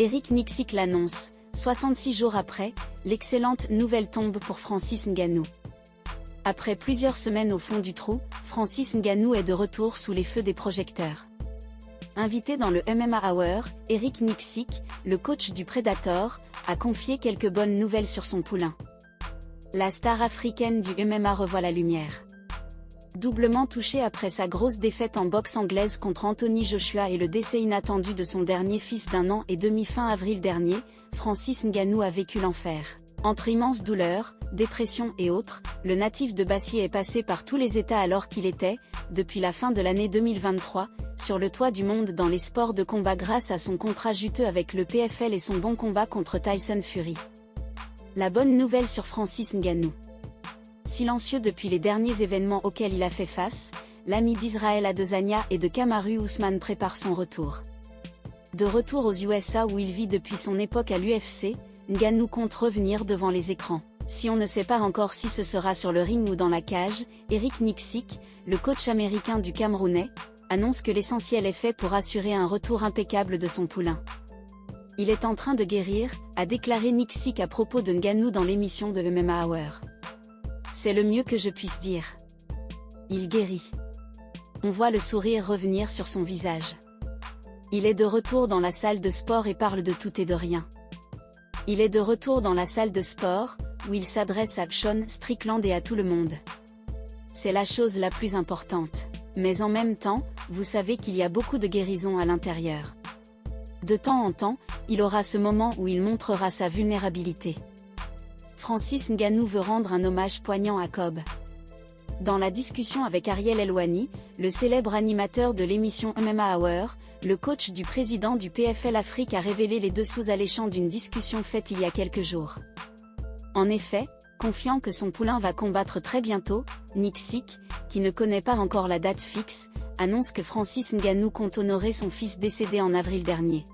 Eric Nicksick l'annonce, 66 jours après, l'excellente nouvelle tombe pour Francis Ngannou. Après plusieurs semaines au fond du trou, Francis Ngannou est de retour sous les feux des projecteurs. Invité dans le MMA Hour, Eric Nicksick, le coach du Predator, a confié quelques bonnes nouvelles sur son poulain. La star africaine du MMA revoit la lumière. Doublement touché après sa grosse défaite en boxe anglaise contre Anthony Joshua et le décès inattendu de son dernier fils d'1 an et demi fin avril dernier, Francis Ngannou a vécu l'enfer. Entre immenses douleurs, dépression et autres, le natif de Bassier est passé par tous les états alors qu'il était, depuis la fin de l'année 2023, sur le toit du monde dans les sports de combat grâce à son contrat juteux avec le PFL et son bon combat contre Tyson Fury. La bonne nouvelle sur Francis Ngannou. Silencieux depuis les derniers événements auxquels il a fait face, l'ami d'Israël Adesanya et de Kamaru Usman prépare son retour. De retour aux USA où il vit depuis son époque à l'UFC, Ngannou compte revenir devant les écrans. Si on ne sait pas encore si ce sera sur le ring ou dans la cage, Eric Nicksick, le coach américain du Camerounais, annonce que l'essentiel est fait pour assurer un retour impeccable de son poulain. Il est en train de guérir, a déclaré Nicksick à propos de Ngannou dans l'émission de MMA Hour. C'est le mieux que je puisse dire. Il guérit. On voit le sourire revenir sur son visage. Il est de retour dans la salle de sport et parle de tout et de rien. Il est de retour dans la salle de sport, où il s'adresse à Sean Strickland et à tout le monde. C'est la chose la plus importante. Mais en même temps, vous savez qu'il y a beaucoup de guérison à l'intérieur. De temps en temps, il aura ce moment où il montrera sa vulnérabilité. Francis Ngannou veut rendre un hommage poignant à Kobe. Dans la discussion avec Ariel Helwani, le célèbre animateur de l'émission MMA Hour, le coach du président du PFL Afrique a révélé les dessous alléchants d'une discussion faite il y a quelques jours. En effet, confiant que son poulain va combattre très bientôt, Nicksick, qui ne connaît pas encore la date fixe, annonce que Francis Ngannou compte honorer son fils décédé en avril dernier.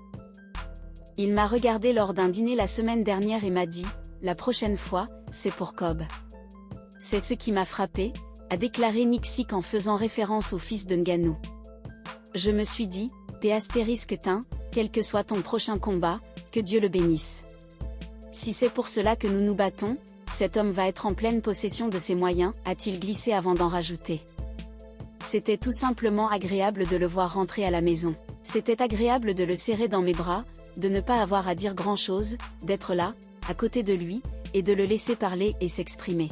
Il m'a regardé lors d'un dîner la semaine dernière et m'a dit « La prochaine fois, c'est pour Kobe. » C'est ce qui m'a frappé, a déclaré Nicksick en faisant référence au fils de Ngannou. Je me suis dit, P***tin, quel que soit ton prochain combat, que Dieu le bénisse. Si c'est pour cela que nous nous battons, cet homme va être en pleine possession de ses moyens, a-t-il glissé avant d'en rajouter. C'était tout simplement agréable de le voir rentrer à la maison. C'était agréable de le serrer dans mes bras, de ne pas avoir à dire grand-chose, d'être là, à côté de lui, et de le laisser parler et s'exprimer.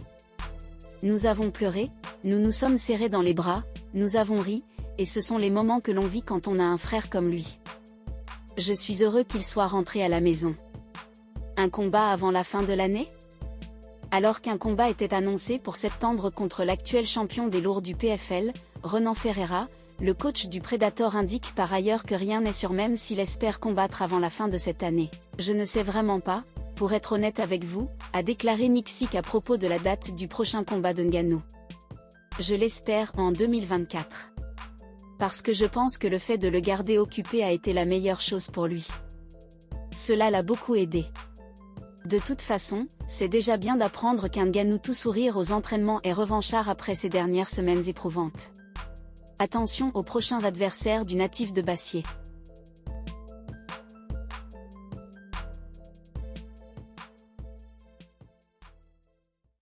Nous avons pleuré, nous nous sommes serrés dans les bras, nous avons ri, et ce sont les moments que l'on vit quand on a un frère comme lui. Je suis heureux qu'il soit rentré à la maison. Un combat avant la fin de l'année ? Alors qu'un combat était annoncé pour septembre contre l'actuel champion des lourds du PFL, Renan Ferreira, le coach du Predator indique par ailleurs que rien n'est sûr même s'il espère combattre avant la fin de cette année. Je ne sais vraiment pas, pour être honnête avec vous, a déclaré Nicksick à propos de la date du prochain combat de Ngannou. Je l'espère en 2024. Parce que je pense que le fait de le garder occupé a été la meilleure chose pour lui. Cela l'a beaucoup aidé. De toute façon, c'est déjà bien d'apprendre qu'un Ngannou tout sourire aux entraînements est revanchard après ces dernières semaines éprouvantes. Attention aux prochains adversaires du natif de Bassier.